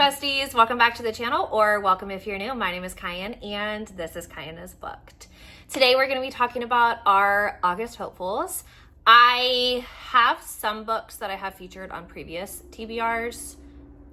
besties, welcome back to the channel, or welcome if you're new. My name is Cayenne and this is Cayenne is Booked. Today we're going to be talking about our August hopefuls. I have some books that I have featured on previous TBRs,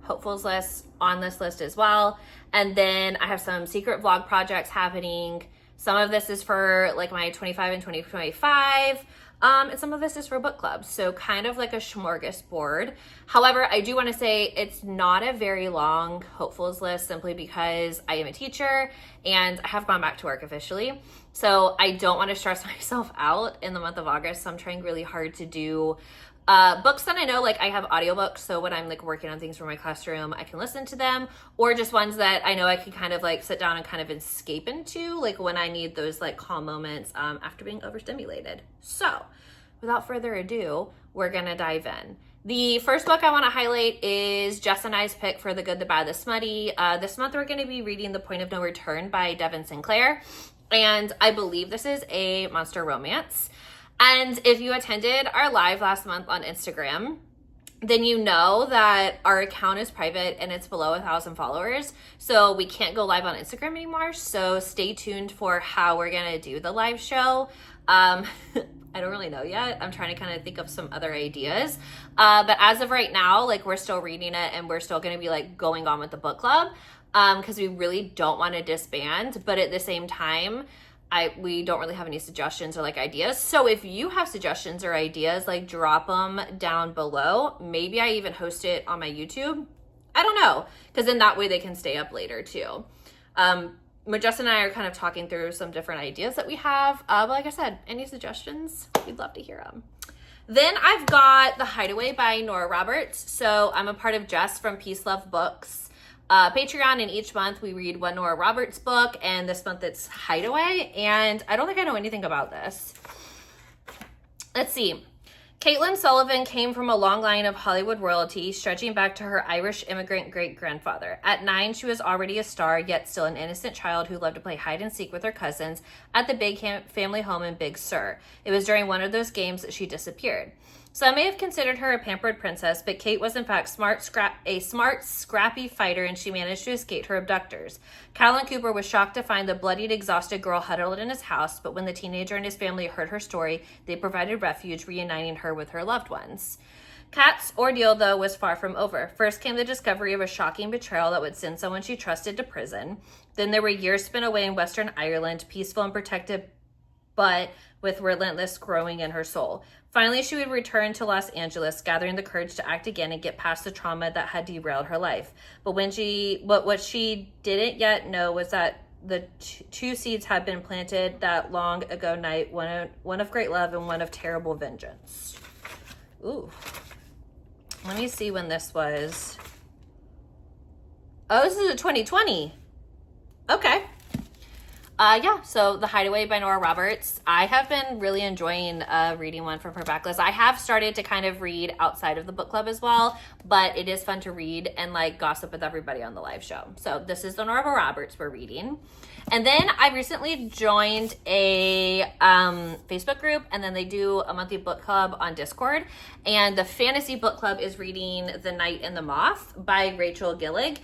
hopefuls lists on this list as well. And then I have some secret vlog projects happening. Some of this is for like my 25 and 2025. And some of this is for book clubs, so kind of like a smorgasbord. However, I do want to say it's not a very long hopefuls list simply because I am a teacher and I have gone back to work officially. So I don't want to stress myself out in the month of August. So I'm trying really hard to do books that I know, like I have audiobooks, so when I'm like working on things for my classroom, I can listen to them, or just ones that I know I can kind of like sit down and kind of escape into, like when I need those like calm moments after being overstimulated. So without further ado, we're gonna dive in. The first book I want to highlight is Jess and I's pick for The Good, the Bad, the Smutty. This month we're going to be reading The Point of No Return by Devin Sinclair, and I believe this is a monster romance. And if you attended our live last month on Instagram, then you know that our account is private and it's below 1,000 followers. So we can't go live on Instagram anymore. So stay tuned for how we're going to do the live show. I don't really know yet. I'm trying to kind of think of some other ideas. But as of right now, like we're still reading it and we're still going to be like going on with the book club because we really don't want to disband. But at the same time, we don't really have any suggestions or like ideas. So if you have suggestions or ideas, like drop them down below. Maybe I even host it on my YouTube. I don't know, because then that way they can stay up later too. Jess and I are kind of talking through some different ideas that we have. But like I said, any suggestions, we'd love to hear them. Then I've got The Hideaway by Nora Roberts. So I'm a part of Jess from Peace Love Books Patreon, and each month we read one Nora Roberts book, and this month it's Hideaway, and I don't think I know anything about this. Let's see. Caitlin Sullivan came from a long line of Hollywood royalty, stretching back to her Irish immigrant great-grandfather. At 9, she was already a star, yet still an innocent child who loved to play hide-and-seek with her cousins at the big family home in Big Sur. It was during one of those games that she disappeared. Some may have considered her a pampered princess, but Kate was in fact a smart, scrappy fighter, and she managed to escape her abductors. Callan Cooper was shocked to find the bloodied, exhausted girl huddled in his house, but when the teenager and his family heard her story, they provided refuge, reuniting her with her loved ones. Kat's ordeal, though, was far from over. First came the discovery of a shocking betrayal that would send someone she trusted to prison. Then there were years spent away in Western Ireland, peaceful and protected, but with relentless growing in her soul. Finally, she would return to Los Angeles, gathering the courage to act again and get past the trauma that had derailed her life. But what she didn't yet know was that the two seeds had been planted that long ago night, one of great love and one of terrible vengeance. Ooh. Let me see when this was. Oh, this is a 2020. Okay. Yeah, so The Hideaway by Nora Roberts. I have been really enjoying reading one from her backlist. I have started to kind of read outside of the book club as well, but it is fun to read and like gossip with everybody on the live show. So this is the Nora Roberts we're reading. And then I recently joined a Facebook group, and then they do a monthly book club on Discord. And the fantasy book club is reading The Night and the Moth by Rachel Gillig.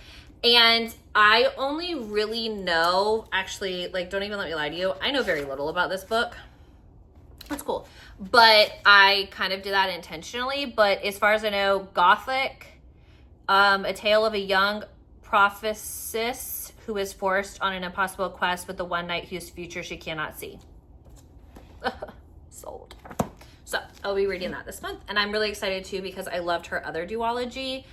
And I only really know, actually, like, don't even let me lie to you, I know very little about this book. That's cool. But I kind of did that intentionally. But as far as I know, Gothic, a tale of a young prophetess who is forced on an impossible quest with the one knight whose future she cannot see. Sold. So I'll be reading that this month. And I'm really excited too because I loved her other duology.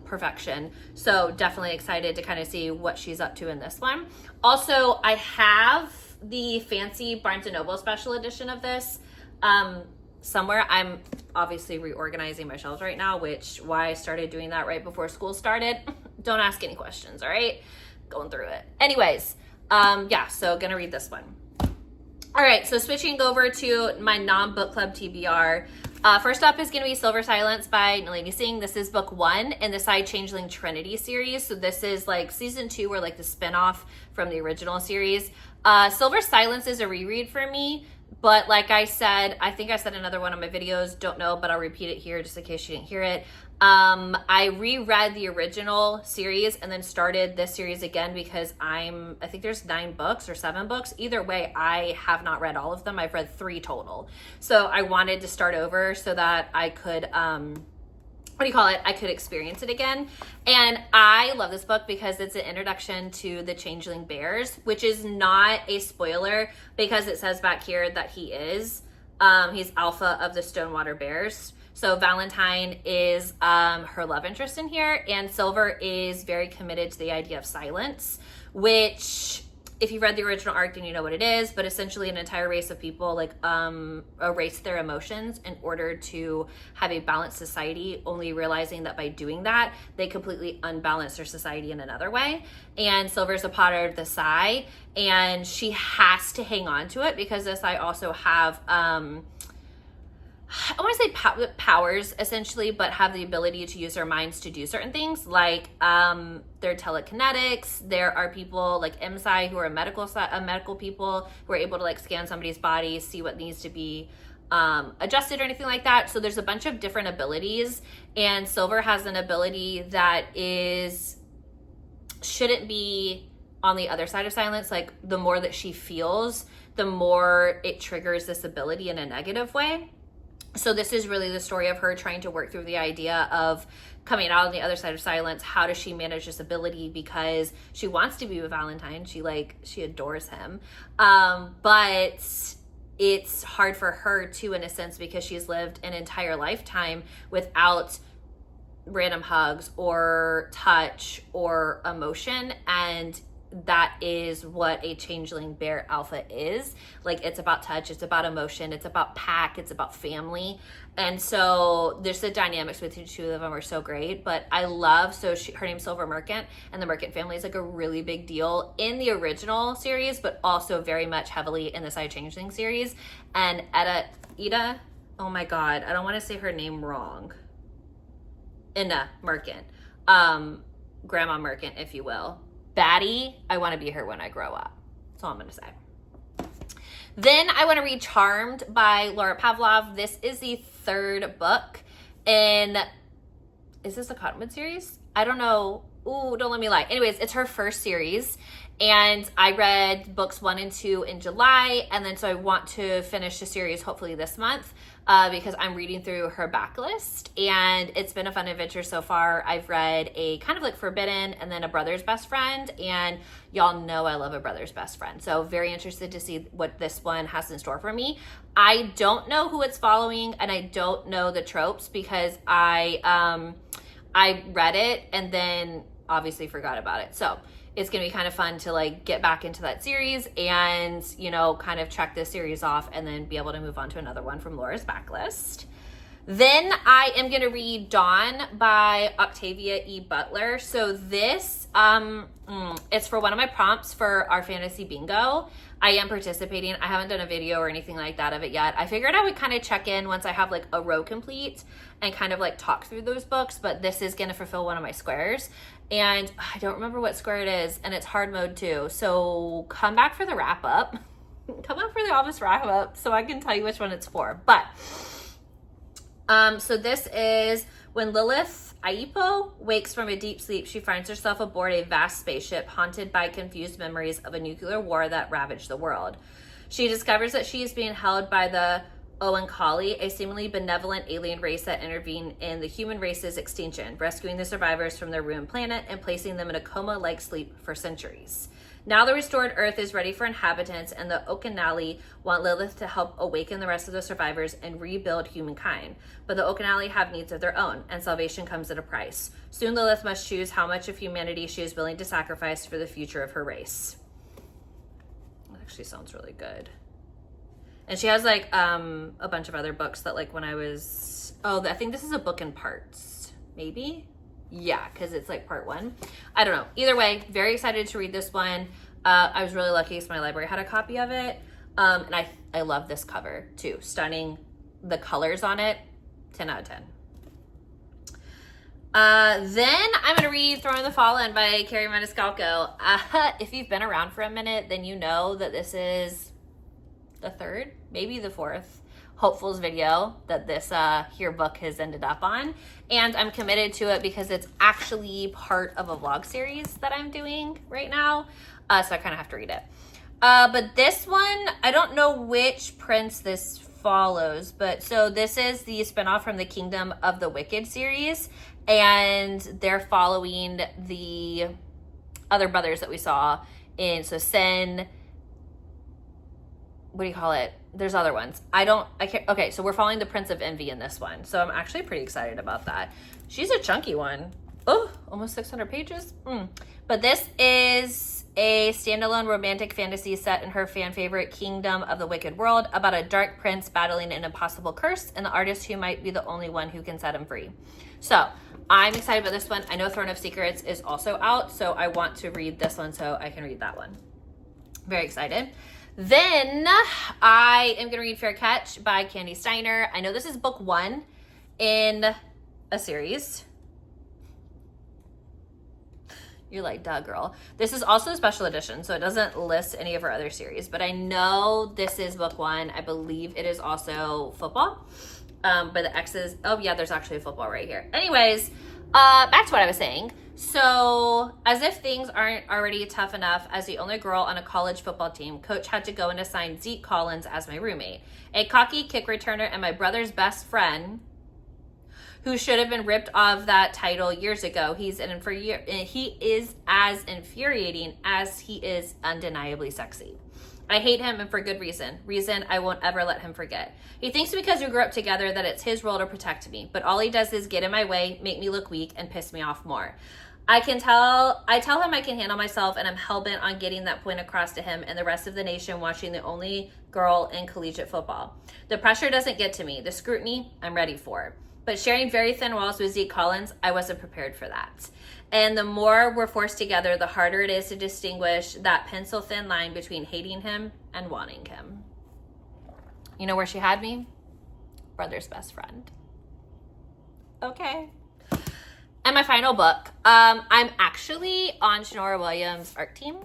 Perfection. So definitely excited to kind of see what she's up to in this one. Also, I have the fancy Barnes & Noble special edition of this somewhere. I'm obviously reorganizing my shelves right now, why I started doing that right before school started. Don't ask any questions, all right? Going through it. Anyways, yeah, so gonna read this one. All right, so switching over to my non-book club TBR. First up is going to be Silver Silence by Nalini Singh. This is book 1 in the Side Changeling Trinity series. So this is like season 2 or like the spinoff from the original series. Silver Silence is a reread for me. But like I said, I think I said another one of my videos, don't know, but I'll repeat it here just in case you didn't hear it. I reread the original series and then started this series again because I think there's 9 books or 7 books. Either way, I have not read all of them. I've read 3 total. So I wanted to start over so that I could, I could experience it again. And I love this book because it's an introduction to the changeling bears, which is not a spoiler because it says back here that he's alpha of the Stonewater Bears. So Valentine is her love interest in here, and Silver is very committed to the idea of silence, which, if you've read the original arc, then you know what it is, but essentially an entire race of people erase their emotions in order to have a balanced society, only realizing that by doing that, they completely unbalance their society in another way. And Silver's a part of the Psy, and she has to hang on to it because the Psy also have I want to say powers essentially, but have the ability to use their minds to do certain things, like their telekinetics. There are people like MSI who are medical people who are able to like scan somebody's body, see what needs to be adjusted or anything like that. So there's a bunch of different abilities, and Silver has an ability that shouldn't be on the other side of silence. Like the more that she feels, the more it triggers this ability in a negative way. So this is really the story of her trying to work through the idea of coming out on the other side of silence. How does she manage this ability? Because she wants to be with Valentine. She adores him. But it's hard for her too, in a sense, because she's lived an entire lifetime without random hugs or touch or emotion. And that is what a changeling bear alpha is. Like, it's about touch, it's about emotion, it's about pack, it's about family. And so there's the dynamics between the two of them are so great. But I love, her name's Silver Merchant, and the Merchant family is like a really big deal in the original series, but also very much heavily in the Psy Changeling series. And Ida, oh my god, I don't want to say her name wrong. Ina Merchant, Grandma Merchant, if you will. Baddie, I want to be her when I grow up. That's all I'm going to say. Then I want to read Charmed by Laura Pavlov. This is the 3rd book in, is this a Cottonwood series? I don't know. Ooh, don't let me lie. Anyways, it's her first series, and I read books 1 and 2 in July, and then so I want to finish the series hopefully this month because I'm reading through her backlist, and it's been a fun adventure so far. I've read a kind of like Forbidden and then A Brother's Best Friend, and y'all know I love A Brother's Best Friend, so very interested to see what this one has in store for me. I don't know who it's following, and I don't know the tropes because I read it and then obviously forgot about it. So it's going to be kind of fun to like get back into that series and, kind of check this series off and then be able to move on to another one from Laura's backlist. Then I am going to read Dawn by Octavia E. Butler. So this, it's for one of my prompts for our fantasy bingo. I am participating. I haven't done a video or anything like that of it yet. I figured I would kind of check in once I have like a row complete and kind of like talk through those books, but this is going to fulfill one of my squares. And I don't remember what square it is, and it's hard mode too. So come back for the wrap up. Come back for the office wrap up so I can tell you which one it's for. But so this is when Lilith Aipo wakes from a deep sleep. She finds herself aboard a vast spaceship haunted by confused memories of a nuclear war that ravaged the world. She discovers that she is being held by the Oankali, a seemingly benevolent alien race that intervened in the human race's extinction, rescuing the survivors from their ruined planet and placing them in a coma-like sleep for centuries. Now the restored Earth is ready for inhabitants, and the Okanali want Lilith to help awaken the rest of the survivors and rebuild humankind. But the Okanali have needs of their own, and salvation comes at a price. Soon Lilith must choose how much of humanity she is willing to sacrifice for the future of her race. That actually sounds really good. And she has like a bunch of other books that like when I was, I think this is a book in parts, maybe? Yeah, because it's like part 1. I don't know. Either way, very excited to read this one. I was really lucky because my library had a copy of it. And I love this cover too. Stunning. The colors on it, 10 out of 10. Then I'm going to read Throne of the Fallen by Carrie Maniscalco. If you've been around for a minute, then you know that this is the third, maybe the fourth hopefuls video that this here book has ended up on, and I'm committed to it because it's actually part of a vlog series that I'm doing right now, so I kind of have to read it. But this one, I don't know which prince this follows, but so this is the spinoff from the Kingdom of the Wicked series, and they're following the other brothers that we saw in, so Sin, what do you call it? There's other ones. I can't, okay, so we're following the Prince of Envy in this one, so I'm actually pretty excited about that. She's a chunky one. Oh, almost 600 pages. But this is a standalone romantic fantasy set in her fan favorite Kingdom of the Wicked world about a dark prince battling an impossible curse and the artist who might be the only one who can set him free. So I'm excited about this one. I know Throne of Secrets is also out, so I want to read this one so I can read that one. Very excited. Then I am going to read Fair Catch by Kandi Steiner. I know this is book 1 in a series. You're like, duh, girl. This is also a special edition, so it doesn't list any of her other series, but I know this is book 1. I believe it is also football. But the X's, oh yeah, there's actually a football right here. Anyways, back to what I was saying. So, as if things aren't already tough enough, as the only girl on a college football team, coach had to go and assign Zeke Collins as my roommate. A cocky kick returner and my brother's best friend, who should have been ripped of that title years ago. He is as infuriating as he is undeniably sexy. I hate him, and for good reason. Reason I won't ever let him forget. He thinks because we grew up together that it's his role to protect me, but all he does is get in my way, make me look weak, and piss me off more. I tell him I can handle myself, and I'm hell-bent on getting that point across to him and the rest of the nation watching the only girl in collegiate football. The pressure doesn't get to me. The scrutiny, I'm ready for. But sharing very thin walls with Zeke Collins, I wasn't prepared for that. And the more we're forced together, the harder it is to distinguish that pencil-thin line between hating him and wanting him. You know where she had me? Brother's best friend. Okay. And my final book. I'm actually on Shanora Williams' art team.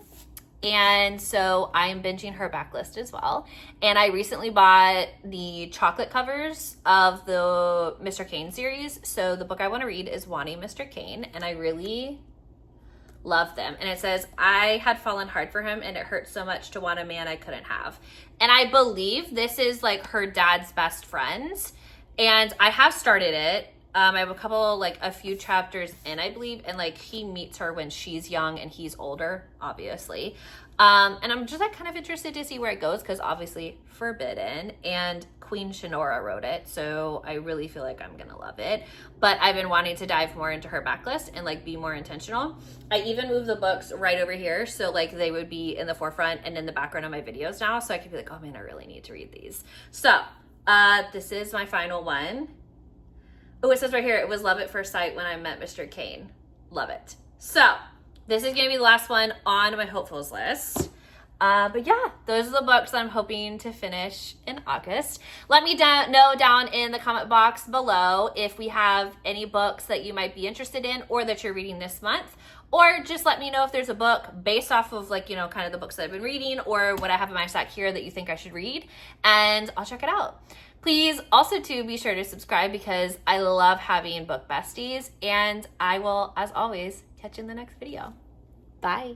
And so I am binging her backlist as well. And I recently bought the chocolate covers of the Mr. Kane series. So the book I want to read is Wanting Mr. Kane. And I really love them. And it says, I had fallen hard for him and it hurt so much to want a man I couldn't have. And I believe this is like her dad's best friends. And I have started it. I have a few chapters in, I believe, and like he meets her when she's young and he's older, obviously. And I'm just like kind of interested to see where it goes because obviously forbidden, and Queen Shanora wrote it, so I really feel like I'm gonna love it. But I've been wanting to dive more into her backlist and like be more intentional. I even moved the books right over here so like they would be in the forefront and in the background of my videos now, so I could be like, oh man, I really need to read these. So this is my final one. Oh, it says right here, it was love at first sight when I met Mr. Kane. Love it. So this is going to be the last one on my hopefuls list. But yeah, those are the books I'm hoping to finish in August. Let me know down in the comment box below if we have any books that you might be interested in or that you're reading this month. Or just let me know if there's a book based off of like, you know, kind of the books that I've been reading or what I have in my stack here that you think I should read. And I'll check it out. Please also to be sure to subscribe because I love having book besties. And I will, as always, catch you in the next video. Bye.